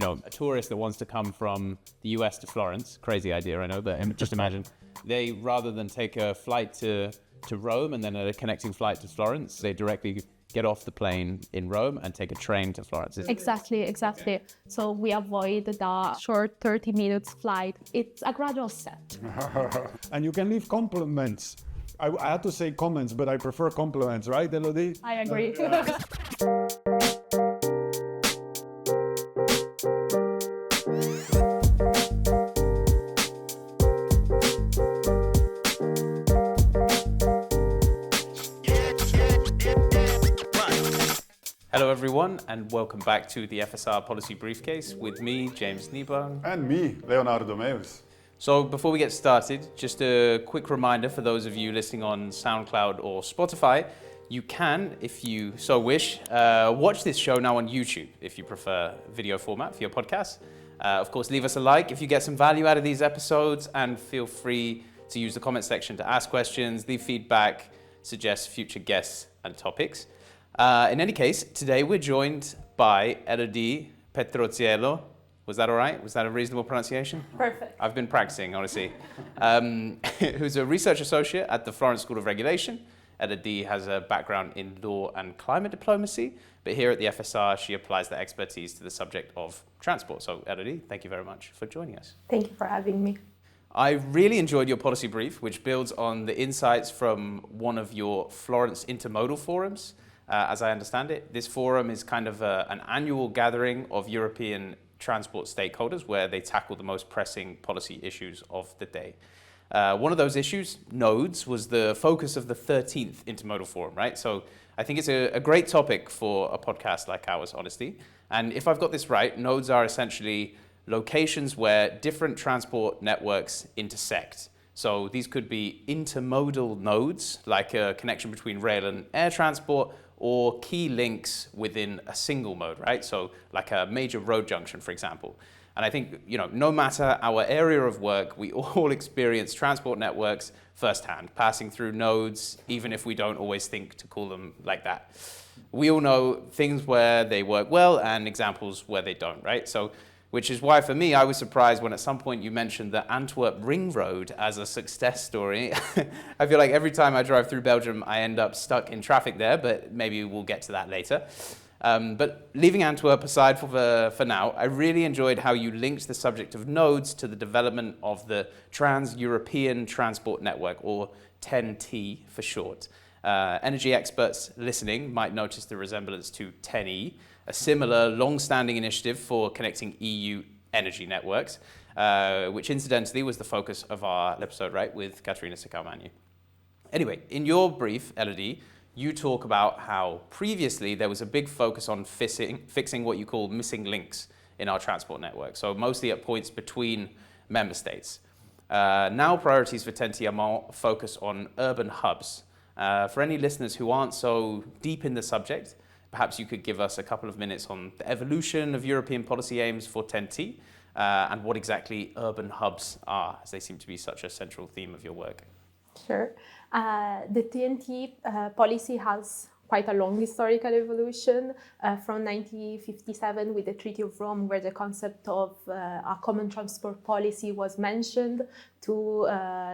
a tourist that wants to come from the US to Florence, crazy idea, I know, but just imagine, they, rather than take a flight to Rome and then a connecting flight to Florence, they directly get off the plane in Rome and take a train to Florence. Exactly. So we avoid the short 30 minutes flight. It's a gradual step. And you can leave compliments. I had to say comments, but I prefer compliments, right, Elodie? I agree. Hello everyone, and welcome back to the FSR Policy Briefcase with me, James Kneebone. And me, Leonardo Meeus. So before we get started, just a quick reminder for those of you listening on SoundCloud or Spotify, you can, if you so wish, watch this show now on YouTube if you prefer video format for your podcast. Of course, leave us a like if you get some value out of these episodes, and feel free to use the comment section to ask questions, leave feedback, suggest future guests and topics. In any case, today we're joined by Elodie Petrozziello. Was that all right? Was that a reasonable pronunciation? Perfect. I've been practicing, honestly. Who's a research associate at the Florence School of Regulation. Elodie has a background in law and climate diplomacy, but here at the FSR, she applies that expertise to the subject of transport. So, Elodie, thank you very much for joining us. Thank you for having me. I really enjoyed your policy brief, which builds on the insights from one of your Florence Intermodal forums. As I understand it, this forum is kind of an annual gathering of European transport stakeholders where they tackle the most pressing policy issues of the day. One of those issues, nodes, was the focus of the 13th Intermodal Forum, right? So I think it's a great topic for a podcast like ours, honestly. And if I've got this right, nodes are essentially locations where different transport networks intersect. So these could be intermodal nodes, like a connection between rail and air transport, or key links within a single mode, right? So like a major road junction, for example. And I think, no matter our area of work, we all experience transport networks firsthand, passing through nodes, even if we don't always think to call them like that. We all know things where they work well and examples where they don't, right? So, which is why, for me, I was surprised when at some point you mentioned the Antwerp Ring Road as a success story. I feel like every time I drive through Belgium, I end up stuck in traffic there, but maybe we'll get to that later. But leaving Antwerp aside for now, I really enjoyed how you linked the subject of nodes to the development of the Trans-European Transport Network, or TEN-T for short. Energy experts listening might notice the resemblance to TEN-E, a similar long-standing initiative for connecting EU energy networks, which incidentally was the focus of our episode, right, with Katerina Sicalmagni. Anyway, in your brief, Elodie, you talk about how previously there was a big focus on fixing what you call missing links in our transport network, so mostly at points between member states. Now priorities for TEN-T are more focused on urban hubs. For any listeners who aren't so deep in the subject, perhaps you could give us a couple of minutes on the evolution of European policy aims for TEN-T and what exactly urban hubs are, as they seem to be such a central theme of your work. Sure. The TEN-T policy has quite a long historical evolution from 1957 with the Treaty of Rome, where the concept of a common transport policy was mentioned, to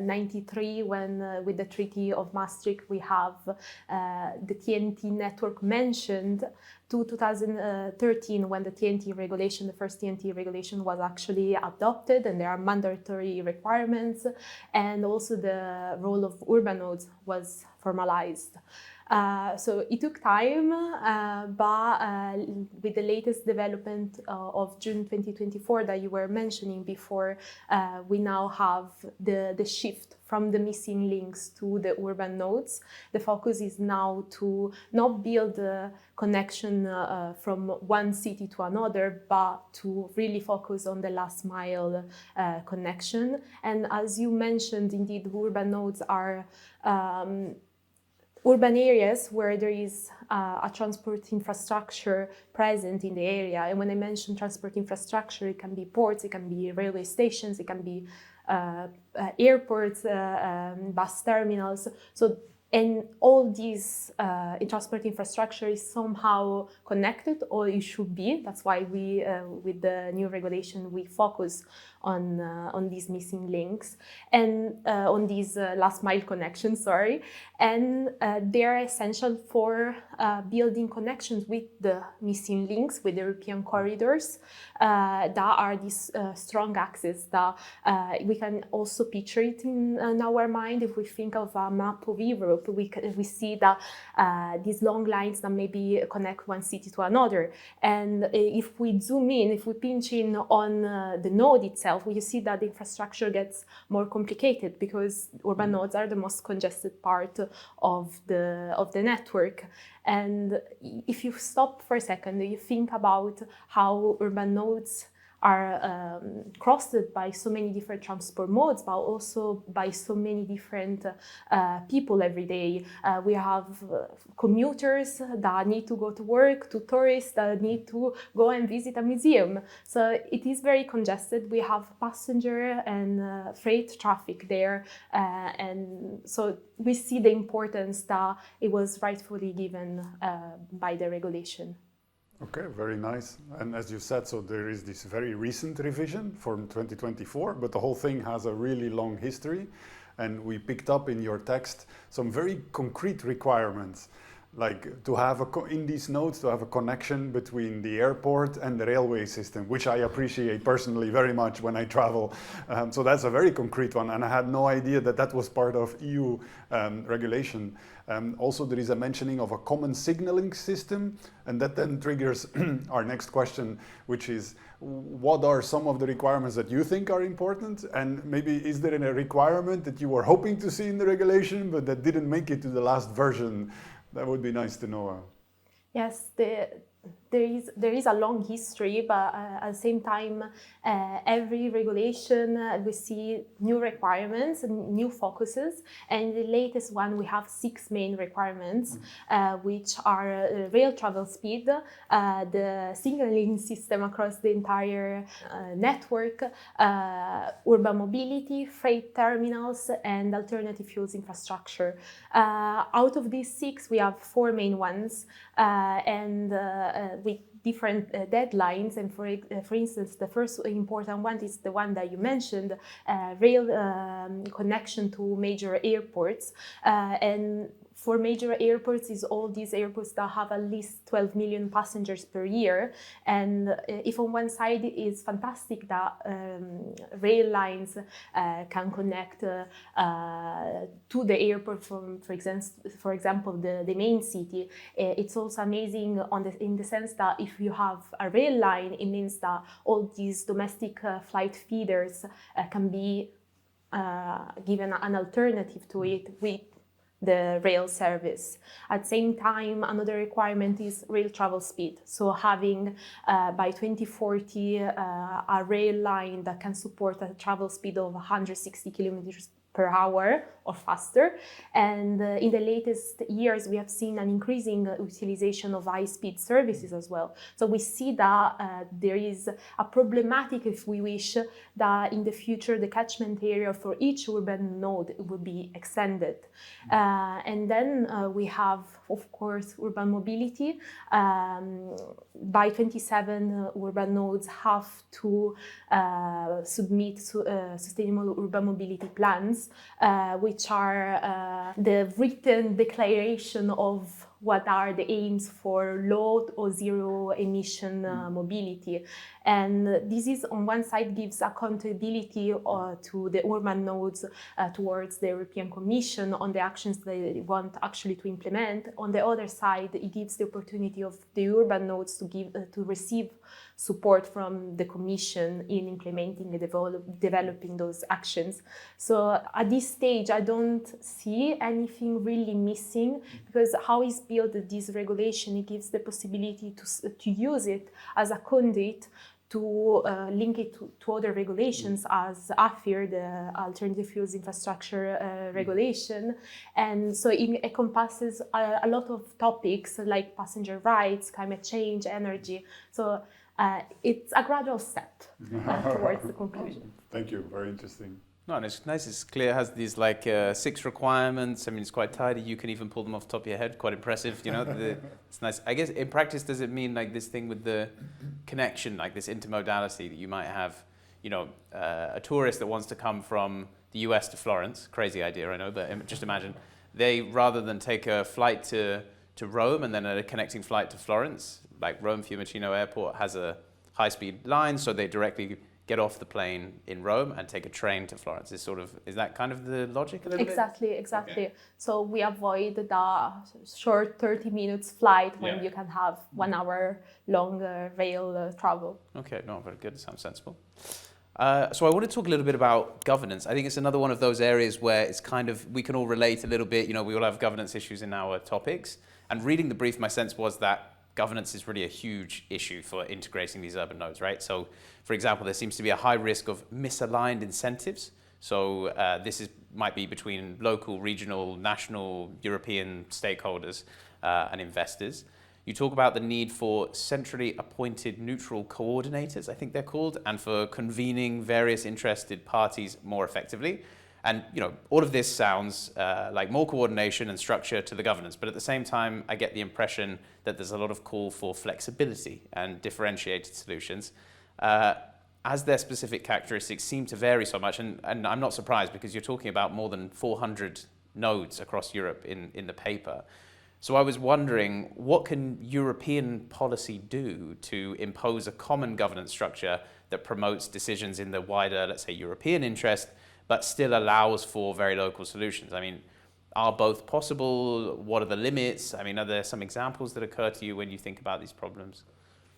93 when with the Treaty of Maastricht we have the TEN-T network mentioned, to 2013 when the TEN-T regulation, the first TEN-T regulation, was actually adopted, and there are mandatory requirements, and also the role of urban nodes was formalized. So it took time, but with the latest development of June 2024 that you were mentioning before, we now have the shift from the missing links to the urban nodes. The focus is now to not build a connection from one city to another, but to really focus on the last mile connection. And as you mentioned, indeed, urban nodes are urban areas where there is a transport infrastructure present in the area. And when I mention transport infrastructure, it can be ports, it can be railway stations, it can be airports, bus terminals. So And all these transport infrastructure is somehow connected, or it should be. That's why we, with the new regulation, we focus on these missing links and on these last mile connections, sorry. And they're essential for building connections with the missing links, with the European corridors that are these strong axes that we can also picture it in our mind. If we think of a map of Europe, we see that these long lines that maybe connect one city to another. And if we zoom in, if we pinch in on the node itself, we see that the infrastructure gets more complicated because urban nodes are the most congested part of the network. And if you stop for a second, you think about how urban nodes are crossed by so many different transport modes, but also by so many different people every day. We have commuters that need to go to work, to tourists that need to go and visit a museum. So it is very congested. We have passenger and freight traffic there. And so we see the importance that it was rightfully given by the regulation. Okay, very nice. And as you said, so there is this very recent revision from 2024, but the whole thing has a really long history. And we picked up in your text some very concrete requirements, like to have in these nodes to have a connection between the airport and the railway system, which I appreciate personally very much when I travel. So that's a very concrete one, and I had no idea that that was part of EU regulation. Also, there is a mentioning of a common signaling system, and that then triggers our next question, which is, what are some of the requirements that you think are important? And maybe is there a requirement that you were hoping to see in the regulation, but that didn't make it to the last version? That would be nice to know. Yes, there is a long history, but at the same time, every regulation we see new requirements and new focuses. And the latest one, we have 6 main requirements, which are rail travel speed, the signaling system across the entire network, urban mobility, freight terminals, and alternative fuels infrastructure. Out of these 6, we have 4 main ones, and with different deadlines. And for instance, the first important one is the one that you mentioned, rail connection to major airports. And for major airports is all these airports that have at least 12 million passengers per year. And if on one side it's fantastic that rail lines can connect to the airport from, for example, the main city, it's also amazing in the sense that if you have a rail line, it means that all these domestic flight feeders can be given an alternative to it with the rail service. At the same time, another requirement is rail travel speed. So having by 2040 a rail line that can support a travel speed of 160 kilometers per hour or faster. And in the latest years, we have seen an increasing utilization of high-speed services as well. So we see that there is a problematic, if we wish, that in the future the catchment area for each urban node will be extended. And then we have, of course, urban mobility. By 27, urban nodes have to submit sustainable urban mobility plans, which are the written declaration of what are the aims for low or zero emission mobility. And this is, on one side, gives accountability to the urban nodes towards the European Commission on the actions they want actually to implement. On the other side, it gives the opportunity of the urban nodes to receive support from the Commission in implementing and developing those actions. So at this stage, I don't see anything really missing, because how is built this regulation, it gives the possibility to use it as a conduit to link it to other regulations, as AFIR, the Alternative Fuels Infrastructure Regulation. And so it encompasses a lot of topics like passenger rights, climate change, energy. So it's a gradual step towards the conclusion. Thank you, very interesting. No, and it's nice. It's clear. It has these like 6 requirements. I mean, it's quite tidy. You can even pull them off the top of your head. Quite impressive. You know, it's nice. I guess in practice, does it mean like this thing with the connection, like this intermodality that you might have? You know, a tourist that wants to come from the US to Florence. Crazy idea, I know, but just imagine they rather than take a flight to Rome and then a connecting flight to Florence, like Rome Fiumicino Airport has a high-speed line, so they directly get off the plane in Rome and take a train to Florence. Is that kind of the logic a little bit? Exactly. Okay. So we avoid the short 30 minutes flight when you can have 1 hour long rail travel. Okay, no, very good. It sounds sensible. So I want to talk a little bit about governance. I think it's another one of those areas where it's kind of, we can all relate a little bit. You know, we all have governance issues in our topics. And reading the brief, my sense was that governance is really a huge issue for integrating these urban nodes, right? So, for example, there seems to be a high risk of misaligned incentives. So might be between local, regional, national, European stakeholders and investors. You talk about the need for centrally appointed neutral coordinators, I think they're called, and for convening various interested parties more effectively. And you know, all of this sounds like more coordination and structure to the governance, but at the same time, I get the impression that there's a lot of call for flexibility and differentiated solutions, as their specific characteristics seem to vary so much. And I'm not surprised, because you're talking about more than 400 nodes across Europe in the paper. So I was wondering, what can European policy do to impose a common governance structure that promotes decisions in the wider, let's say, European interest, but still allows for very local solutions? I mean, are both possible? What are the limits? I mean, are there some examples that occur to you when you think about these problems?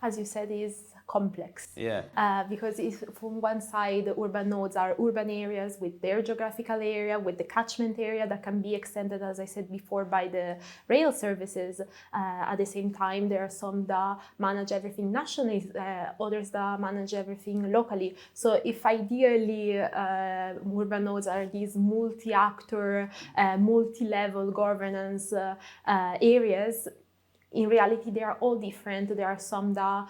As you said, is complex. Yeah. Because if from one side, urban nodes are urban areas with their geographical area, with the catchment area that can be extended, as I said before, by the rail services. At the same time, there are some that manage everything nationally, others that manage everything locally. So if ideally urban nodes are these multi-actor, multi-level governance areas, in reality, they are all different. There are some that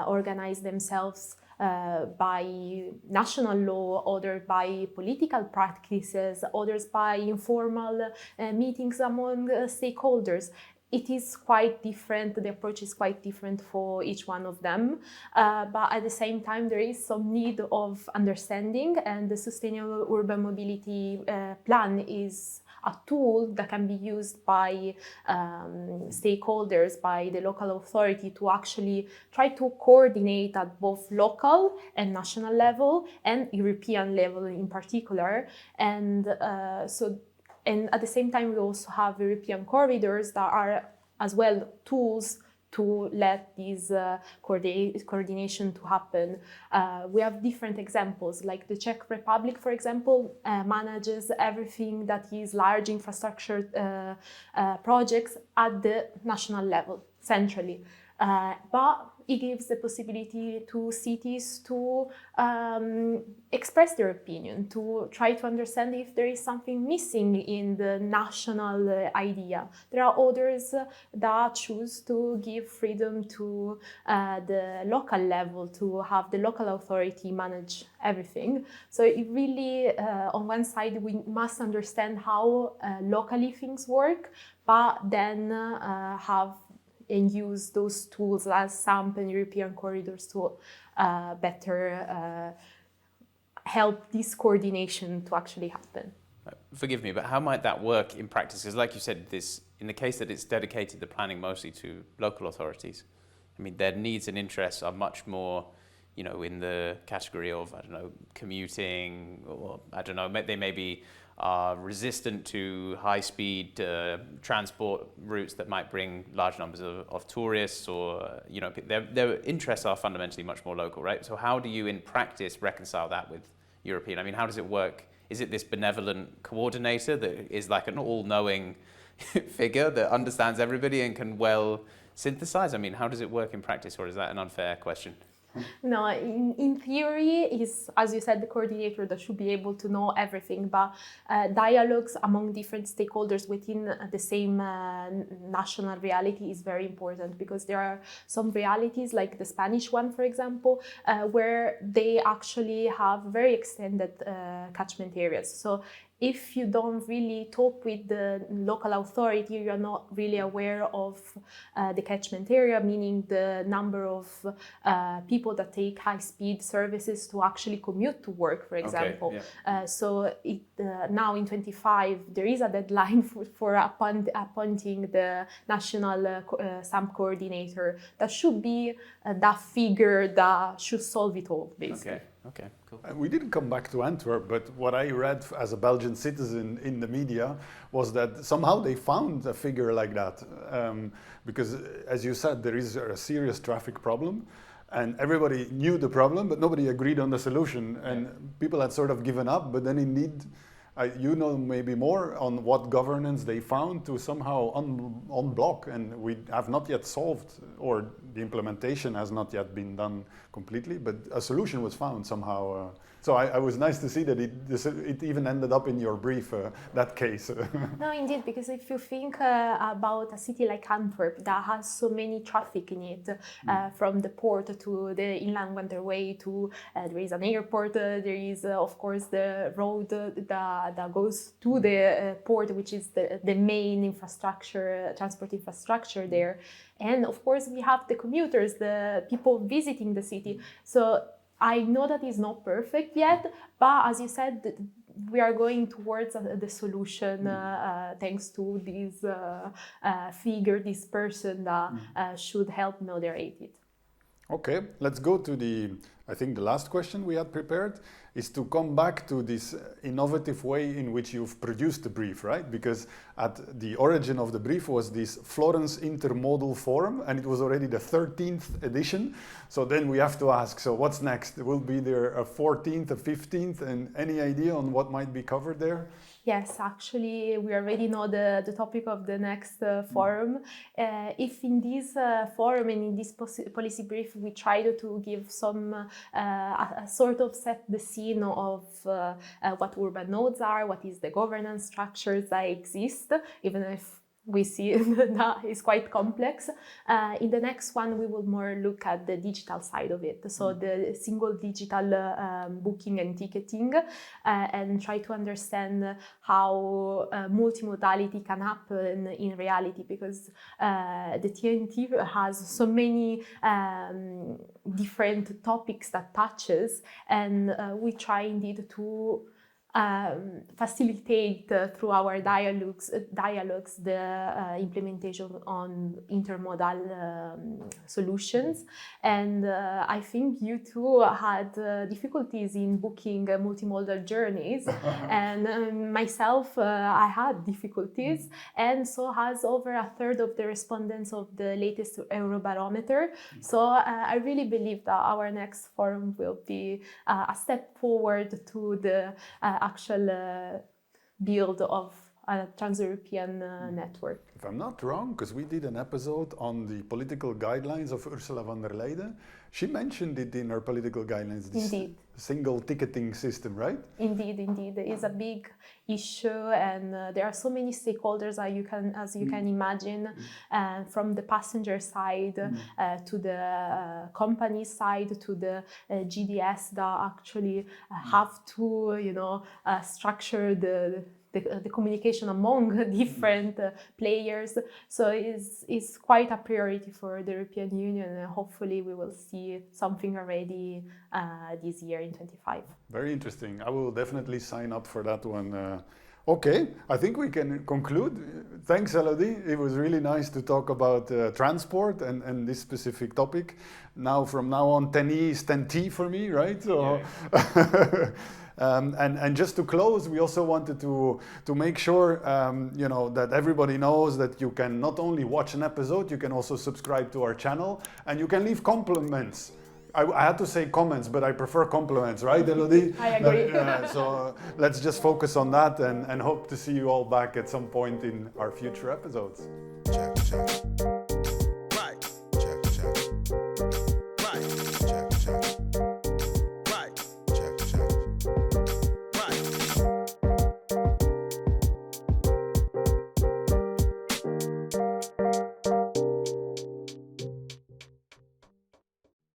organize themselves by national law, others by political practices, others by informal meetings among stakeholders. It is quite different, the approach is quite different for each one of them, but at the same time there is some need of understanding, and the Sustainable Urban Mobility Plan is a tool that can be used by stakeholders, by the local authority, to actually try to coordinate at both local and national level and European level in particular. And and at the same time, we also have European corridors that are as well tools to let this coordination to happen. We have different examples, like the Czech Republic, for example, manages everything that is large infrastructure projects at the national level, centrally. But it gives the possibility to cities to express their opinion, to try to understand if there is something missing in the national idea. There are others that choose to give freedom to the local level, to have the local authority manage everything. So it really, on one side, we must understand how locally things work, but then have and use those tools as SAMP and European corridors to better help this coordination to actually happen. Forgive me, but how might that work in practice? Because like you said, in the case that it's dedicated the planning mostly to local authorities, I mean, their needs and interests are much more, you know, in the category of, I don't know, commuting, or I don't know, they maybe are resistant to high-speed transport routes that might bring large numbers of tourists, or, you know, their interests are fundamentally much more local, right? So how do you, in practice, reconcile that with European? I mean, how does it work? Is it this benevolent coordinator that is like an all-knowing figure that understands everybody and can well synthesize? I mean, how does it work in practice, or is that an unfair question? No, in theory, is, as you said, the coordinator that should be able to know everything, but dialogues among different stakeholders within the same national reality is very important, because there are some realities, like the Spanish one, for example, where they actually have very extended catchment areas. So if you don't really talk with the local authority, you're not really aware of the catchment area, meaning the number of people that take high-speed services to actually commute to work, for example. Okay, yeah. So now in 25, there is a deadline for appointing the national SAMP coordinator. That should be that figure that should solve it all, basically. Okay, cool. We didn't come back to Antwerp, but what I read as a Belgian citizen in the media was that somehow they found a figure like that. Because, as you said, there is a serious traffic problem, and everybody knew the problem, but nobody agreed on the solution. And people had sort of given up, but then indeed, you know maybe more on what governance they found to somehow unblock, and we have not yet solved, or the implementation has not yet been done completely, but a solution was found somehow. So I was nice to see that it even ended up in your brief, that case. No, indeed, because if you think about a city like Antwerp that has so many traffic in it, from the port to the inland waterway to there is an airport, there is of course the road that goes to the port, which is the main infrastructure, transport infrastructure there. And of course we have the commuters, the people visiting the city. So I know that is not perfect yet, but as you said, we are going towards the solution thanks to this figure, this person that should help moderate it. Okay, let's go to I think the last question we had prepared is to come back to this innovative way in which you've produced the brief, right? Because at the origin of the brief was this Florence Intermodal Forum, and it was already the 13th edition. So then we have to ask, so what's next? Will be there a 14th, a 15th, and any idea on what might be covered there? Yes, actually, we already know the topic of the next forum. If in this forum and in this policy brief, we try to give some a sort of set the scene of what urban nodes are, what is the governance structures that exist, even if we see that is quite complex. In the next one, we will more look at the digital side of it. So the single digital booking and ticketing, and try to understand how multimodality can happen in reality, because the TNT has so many different topics that touches, and we try indeed to facilitate through our dialogues the implementation on intermodal solutions. And I think you too had difficulties in booking multimodal journeys, and myself I had difficulties, and so has over a third of the respondents of the latest Eurobarometer. So I really believe that our next forum will be a step forward to the actual build of a trans-European network. If I'm not wrong, because we did an episode on the political guidelines of Ursula von der Leyen, she mentioned it in her political guidelines, this single ticketing system, right? Indeed. It is a big issue, and there are so many stakeholders as you can imagine, from the passenger side to the company side to the GDS that actually have to, structure the communication among different players. So it's quite a priority for the European Union, and hopefully we will see something already this year in 25. Very interesting. I will definitely sign up for that one. Okay, I think we can conclude. Thanks, Elodie. It was really nice to talk about transport and this specific topic. From now on, 10E is 10T for me, right? So, yeah. And just to close, we also wanted to make sure that everybody knows that you can not only watch an episode, you can also subscribe to our channel, and you can leave compliments. I had to say comments, but I prefer compliments, right, Elodie? I agree. So let's just focus on that, and hope to see you all back at some point in our future episodes.